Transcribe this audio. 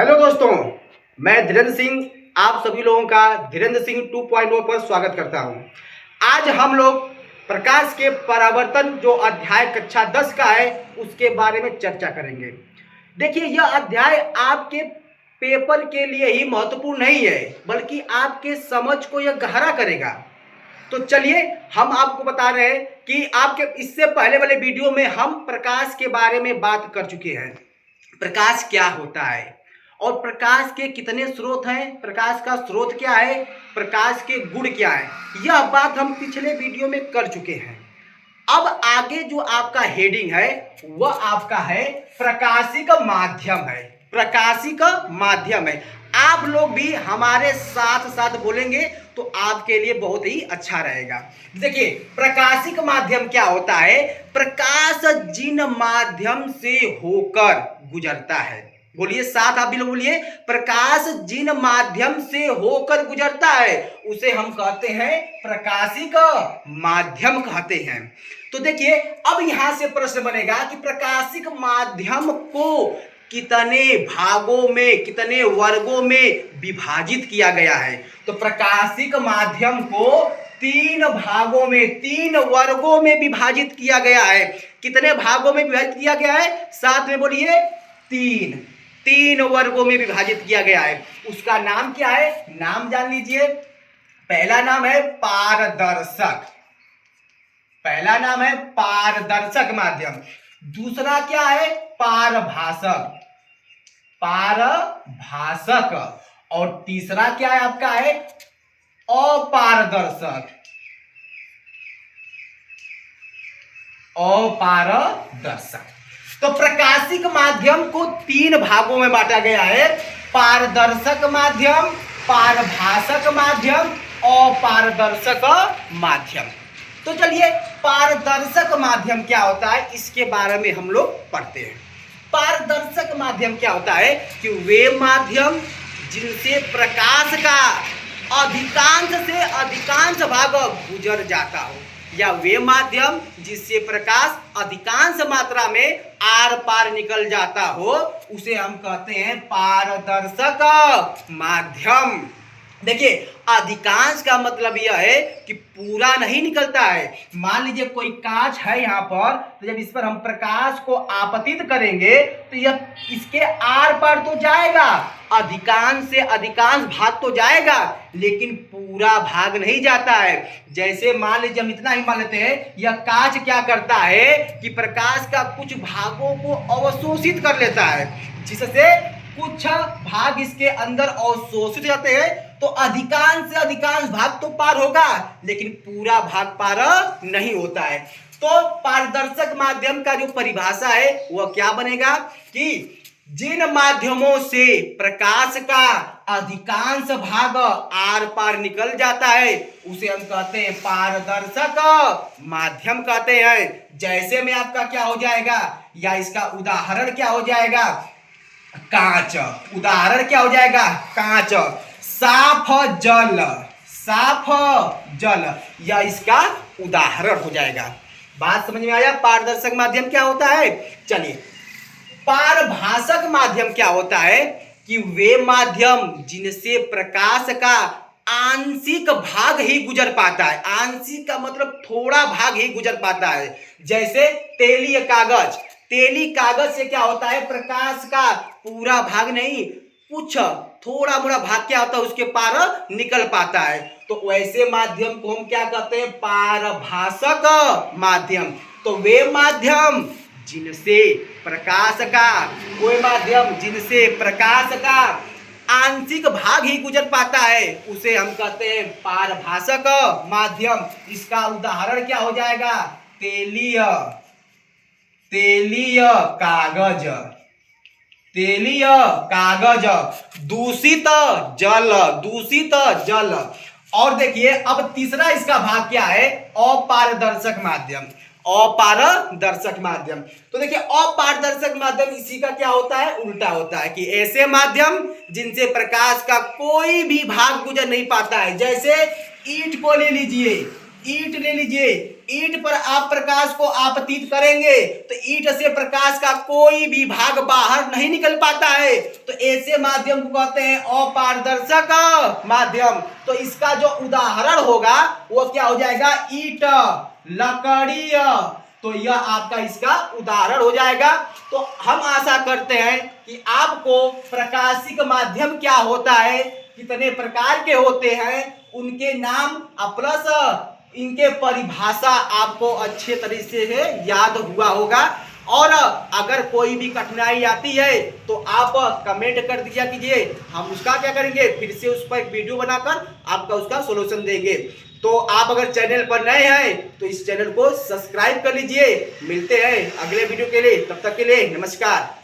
Hello दोस्तों, मैं धीरेन्द्र सिंह आप सभी लोगों का धीरेन्द्र सिंह 2.0 पर स्वागत करता हूं। आज हम लोग प्रकाश के परावर्तन जो अध्याय कक्षा 10 का है उसके बारे में चर्चा करेंगे। देखिए, यह अध्याय आपके पेपर के लिए ही महत्वपूर्ण नहीं है, बल्कि आपके समझ को यह गहरा करेगा। तो चलिए, हम आपको बता रहे हैं कि आपके इससे पहले वाले वीडियो में हम प्रकाश के बारे में बात कर चुके हैं। प्रकाश क्या होता है और प्रकाश के कितने स्रोत हैं, प्रकाश का स्रोत क्या है, प्रकाश के गुण क्या है, यह बात हम पिछले वीडियो में कर चुके हैं। अब आगे जो आपका हेडिंग है वह आपका है प्रकाशिक माध्यम है। प्रकाशिक माध्यम है। आप लोग भी हमारे साथ साथ बोलेंगे तो आपके लिए बहुत ही अच्छा रहेगा। देखिए, प्रकाशिक माध्यम क्या होता है। प्रकाश जिन माध्यम से होकर गुजरता है, बोलिए साथ, आप भी लोग बोलिए, प्रकाश जिन माध्यम से होकर गुजरता है उसे हम कहते हैं प्रकाशिक माध्यम कहते हैं। तो देखिए, अब यहां से प्रश्न बनेगा कि प्रकाशिक माध्यम को कितने भागों में, कितने वर्गों में विभाजित किया गया है। तो प्रकाशिक माध्यम को 3 भागों में, 3 वर्गों में विभाजित किया गया है। कितने भागों में विभाजित किया गया है, साथ में बोलिए, 3 वर्गों में विभाजित किया गया है। उसका नाम क्या है, नाम जान लीजिए। पहला नाम है पारदर्शक, पहला नाम है पारदर्शक माध्यम। दूसरा क्या है, पारभासक, पारभासक। और तीसरा क्या है आपका, है अपारदर्शक, अपारदर्शक। तो प्रकाशिक माध्यम को 3 भागों में बांटा गया है, पारदर्शक माध्यम, पारभासक माध्यम, अपारदर्शक माध्यम। तो चलिए, पारदर्शक माध्यम क्या होता है इसके बारे में हम लोग पढ़ते हैं। पारदर्शक माध्यम क्या होता है कि वे माध्यम जिनसे प्रकाश का अधिकांश से अधिकांश भाग गुजर जाता हो, या वे माध्यम जिससे प्रकाश अधिकांश मात्रा में आर पार निकल जाता हो, उसे हम कहते हैं पारदर्शक माध्यम। देखिए, अधिकांश का मतलब यह है कि पूरा नहीं निकलता है। मान लीजिए कोई कांच है यहाँ पर, तो जब इस पर हम प्रकाश को आपतित करेंगे तो यह इसके आर पार तो जाएगा, अधिकांश से अधिकांश भाग तो जाएगा, लेकिन पूरा भाग नहीं जाता है। जैसे मान लीजिए हम इतना ही मान लेते हैं, यह कांच क्या करता है कि प्रकाश का कुछ भागों को अवशोषित कर लेता है, जिससे कुछ भाग इसके अंदर अवशोषित जाते हैं। तो अधिकांश से अधिकांश भाग तो पार होगा, लेकिन पूरा भाग पार नहीं होता है। तो पारदर्शक माध्यम का जो परिभाषा है वह क्या बनेगा कि जिन माध्यमों से प्रकाश का अधिकांश भाग आर पार निकल जाता है उसे हम कहते हैं पारदर्शक माध्यम कहते हैं। जैसे में आपका क्या हो जाएगा, या इसका उदाहरण क्या हो जाएगा, कांच। उदाहरण क्या हो जाएगा, कांच। साफ जल, साफ जल, यह इसका उदाहरण हो जाएगा। बात समझ में आया। पारदर्शक माध्यम क्या होता है। चलिए, पारभासक माध्यम क्या होता है कि वे माध्यम जिनसे प्रकाश का आंशिक भाग ही गुजर पाता है। आंशिक का मतलब थोड़ा भाग ही गुजर पाता है। जैसे तेलीय कागज, तेली कागज से क्या होता है, प्रकाश का पूरा भाग नहीं, कुछ थोड़ा मोड़ा भाग क्या होता है उसके पार निकल पाता है। तो वैसे माध्यम को हम क्या कहते हैं, पारभासक माध्यम। तो वे माध्यम जिनसे प्रकाश का, कोई माध्यम जिनसे प्रकाश का आंशिक भाग ही गुजर पाता है उसे हम कहते हैं पारभासक माध्यम। इसका उदाहरण क्या हो जाएगा, तेलीय, तेलीय कागज, तेलीय कागज, दूषित जल, दूषित जल। और देखिए, अब तीसरा इसका भाग क्या है, अपारदर्शक माध्यम, अपारदर्शक माध्यम। तो देखिए, अपारदर्शक माध्यम इसी का क्या होता है, उल्टा होता है कि ऐसे माध्यम जिनसे प्रकाश का कोई भी भाग गुजर नहीं पाता है। जैसे ईंट को ले लीजिए, ईंट ले लीजिए, ईंट पर आप प्रकाश को आपतित करेंगे तो ईंट से प्रकाश का कोई भी भाग बाहर नहीं निकल पाता है, तो ऐसे माध्यम को कहते हैं अपारदर्शक माध्यम। तो इसका जो उदाहरण होगा वो क्या हो जाएगा, ईंट, लकड़ी। तो यह आपका इसका उदाहरण हो जाएगा। तो हम आशा करते हैं कि आपको प्रकाशिक माध्यम क्या होता है, कितने प्रकार के होते हैं, उनके नाम प्लस इनके परिभाषा आपको अच्छे तरीके से याद हुआ होगा। और अगर कोई भी कठिनाई आती है तो आप कमेंट कर दिया कीजिए, हम उसका क्या करेंगे, फिर से उस पर एक वीडियो बनाकर आपका उसका सॉल्यूशन देंगे। तो आप अगर चैनल पर नए हैं तो इस चैनल को सब्सक्राइब कर लीजिए। मिलते हैं अगले वीडियो के लिए, तब तक के लिए नमस्कार।